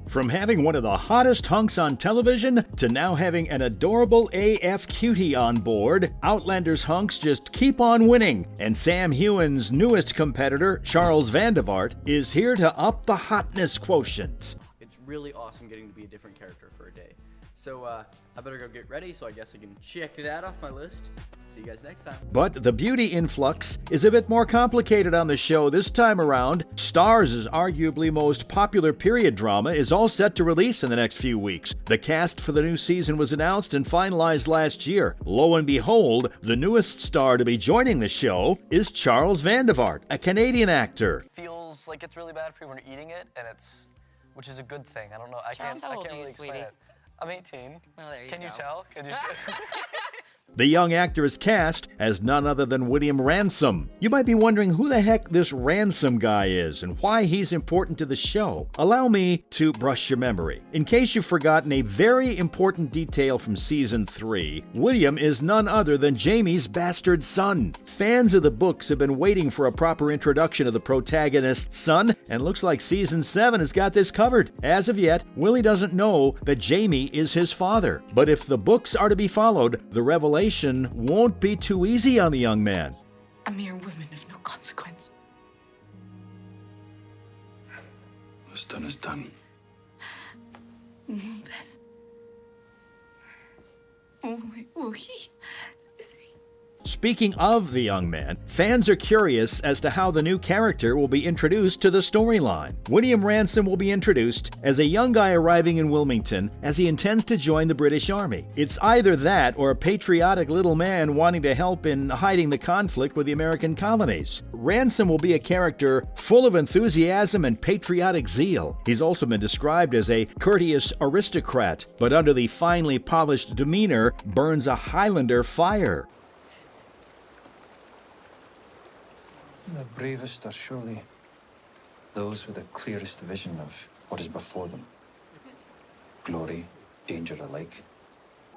From having one of the hottest hunks on television to now having an adorable AF cutie on board, Outlander's hunks just keep on winning. And Sam Heughan's newest competitor, Charles Vandevart, is here to up the hotness quotient. It's really awesome getting to be a different character for a day. So I better go get ready, so I guess I can check that off my list. See you guys next time. But the beauty influx is a bit more complicated on the show this time around. Starz' arguably most popular period drama is all set to release in the next few weeks. The cast for the new season was announced and finalized last year. Lo and behold, the newest star to be joining the show is Charles Vandevart, a Canadian actor. Feels like it's really bad for you when you're eating it, and which is a good thing. I don't know. I can't really explain it. I'm 18. Well, there you Can go. you tell? Can you? The young actor is cast as none other than William Ransom. You might be wondering who the heck this Ransom guy is and why he's important to the show. Allow me to brush your memory. In case you've forgotten a very important detail from Season 3, William is none other than Jamie's bastard son. Fans of the books have been waiting for a proper introduction of the protagonist's son, and looks like Season 7 has got this covered. As of yet, Willie doesn't know that Jamie is his father. But if the books are to be followed, the revelation won't be too easy on the young man. A mere woman of no consequence. What's done is done. This. Will he? Speaking of the young man, fans are curious as to how the new character will be introduced to the storyline. William Ransom will be introduced as a young guy arriving in Wilmington as he intends to join the British Army. It's either that or a patriotic little man wanting to help in hiding the conflict with the American colonies. Ransom will be a character full of enthusiasm and patriotic zeal. He's also been described as a courteous aristocrat, but under the finely polished demeanor burns a Highlander fire. The bravest are surely those with the clearest vision of what is before them. Glory, danger alike.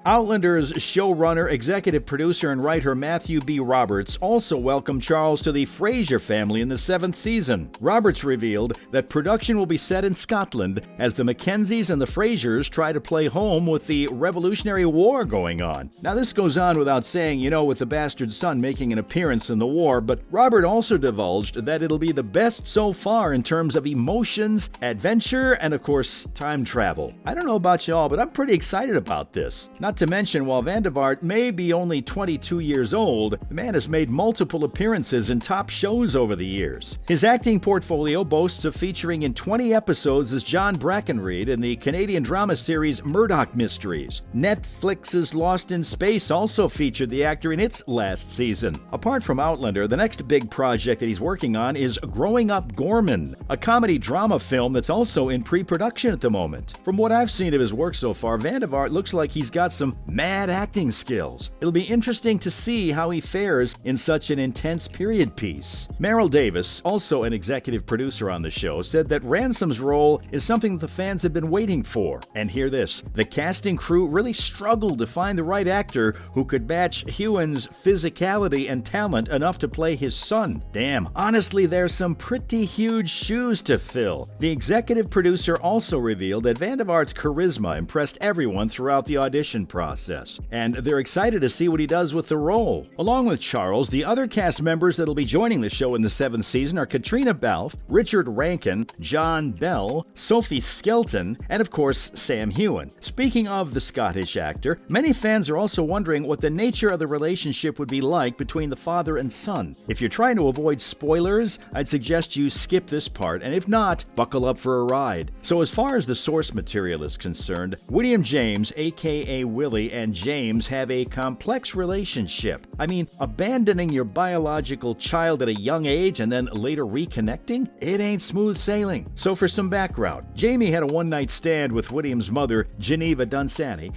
Outlander's showrunner, executive producer, and writer Matthew B. Roberts also welcomed Charles to the Fraser family in the 7th season. Roberts revealed that production will be set in Scotland as the Mackenzies and the Frasers try to play home with the Revolutionary War going on. Now, this goes on without saying, with the bastard son making an appearance in the war, but Robert also divulged that it'll be the best so far in terms of emotions, adventure, and of course, time travel. I don't know about y'all, but I'm pretty excited about this. Not to mention, while Vandevart may be only 22 years old, the man has made multiple appearances in top shows over the years. His acting portfolio boasts of featuring in 20 episodes as John Brackenreed in the Canadian drama series Murdoch Mysteries. Netflix's Lost in Space also featured the actor in its last season. Apart from Outlander, the next big project that he's working on is Growing Up Gorman, a comedy drama film that's also in pre-production at the moment. From what I've seen of his work so far, Vandevart looks like he's got some mad acting skills. It'll be interesting to see how he fares in such an intense period piece. Meryl Davis, also an executive producer on the show, said that Ransom's role is something that the fans have been waiting for. And hear this, the casting crew really struggled to find the right actor who could match Heughan's physicality and talent enough to play his son. Damn, honestly, there's some pretty huge shoes to fill. The executive producer also revealed that Vandevart's charisma impressed everyone throughout the audition process, and they're excited to see what he does with the role. Along with Charles, the other cast members that'll be joining the show in the 7th season are Katrina Balfe, Richard Rankin, John Bell, Sophie Skelton, and of course, Sam Heughan. Speaking of the Scottish actor, many fans are also wondering what the nature of the relationship would be like between the father and son. If you're trying to avoid spoilers, I'd suggest you skip this part, and if not, buckle up for a ride. So as far as the source material is concerned, William James, aka Willie, and James have a complex relationship. I mean, abandoning your biological child at a young age and then later reconnecting? It ain't smooth sailing. So for some background, Jamie had a one-night stand with William's mother, Geneva Dunsany.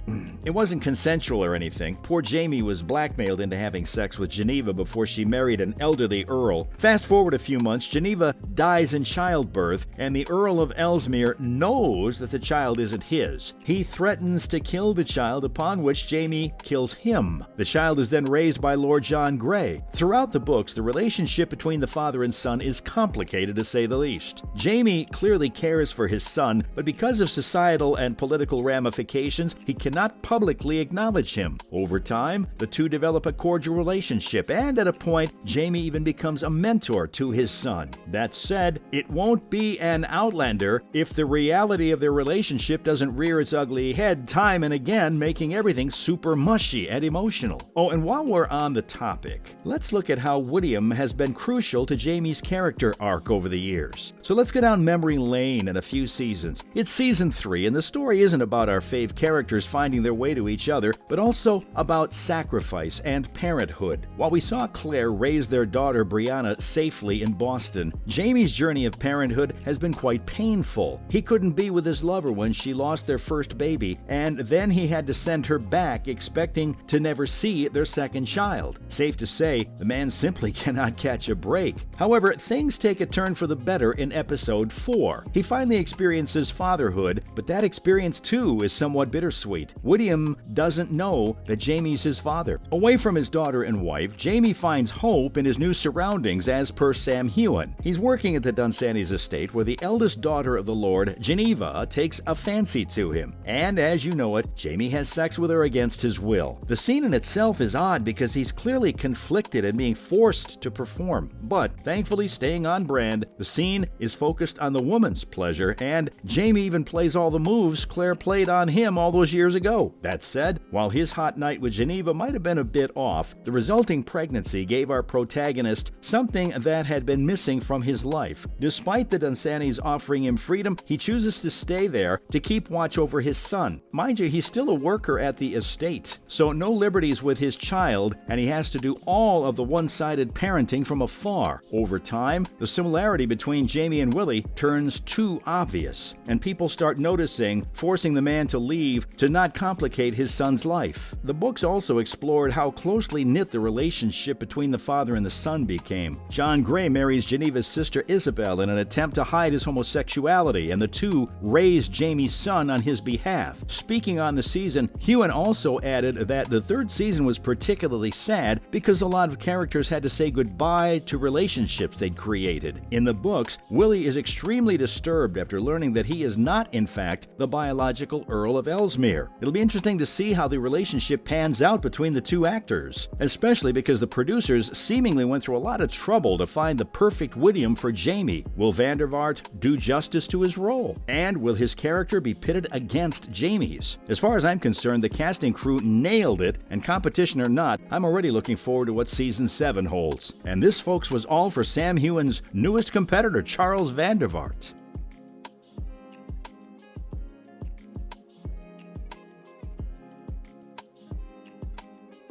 It wasn't consensual or anything. Poor Jamie was blackmailed into having sex with Geneva before she married an elderly earl. Fast forward a few months, Geneva dies in childbirth, and the Earl of Ellesmere knows that the child isn't his. He threatens to kill the child, upon which Jaime kills him. The child is then raised by Lord John Grey. Throughout the books, the relationship between the father and son is complicated, to say the least. Jaime clearly cares for his son, but because of societal and political ramifications, he cannot publicly acknowledge him. Over time, the two develop a cordial relationship, and at a point, Jaime even becomes a mentor to his son. That said, it won't be an Outlander if the reality of their relationship doesn't rear its ugly head time and again, making everything super mushy and emotional. Oh, and while we're on the topic, let's look at how William has been crucial to Jaime's character arc over the years. So let's go down memory lane in a few seasons. It's season 3, and the story isn't about our fave characters finding their way to each other, but also about sacrifice and parenthood. While we saw Claire raise their daughter Brianna safely in Boston, Jaime's journey of parenthood has been quite painful. He couldn't be with his lover when she lost their first baby, and then he had to send her back expecting to never see their second child. Safe to say, the man simply cannot catch a break. However, things take a turn for the better in episode 4. He finally experiences fatherhood, but that experience too is somewhat bittersweet. William doesn't know that Jaime's his father. Away from his daughter and wife, Jaime finds hope in his new surroundings as per Sam Heughan. He's working at the Dunsany's estate where the eldest daughter of the Lord, Geneva, takes a fancy to him. And as you know it, Jaime has sex with her against his will. The scene in itself is odd because he's clearly conflicted and being forced to perform. But thankfully staying on brand, the scene is focused on the woman's pleasure, and Jaime even plays all the moves Claire played on him all those years ago. That said, while his hot night with Geneva might have been a bit off, the resulting pregnancy gave our protagonist something that had been missing from his life. Despite the Dunsany's offering him freedom, he chooses to stay there to keep watch over his son. Mind you, he's still a worker at the estate, so no liberties with his child, and he has to do all of the one-sided parenting from afar. Over time, the similarity between Jaime and Willie turns too obvious, and people start noticing, forcing the man to leave to not complicate his son's life. The books also explored how closely knit the relationship between the father and the son became. John Grey marries Geneva's sister Isabel in an attempt to hide his homosexuality, and the two raised Jaime's son on his behalf. Speaking on the season, Heughan also added that the third season was particularly sad because a lot of characters had to say goodbye to relationships they'd created. In the books, Willie is extremely disturbed after learning that he is not, in fact, the biological Earl of Ellesmere. It'll be interesting to see how the relationship pans out between the two actors, especially because the producers seemingly went through a lot of trouble to find the perfect William for Jaime. Will Van der Vaart do justice to his role? And will his character be pitted against Jaime's? As far as I'm concerned, the casting crew nailed it, and competition or not, I'm already looking forward to what season 7 holds. And this, folks, was all for Sam Heughan's newest competitor, Charles Van der Vaart.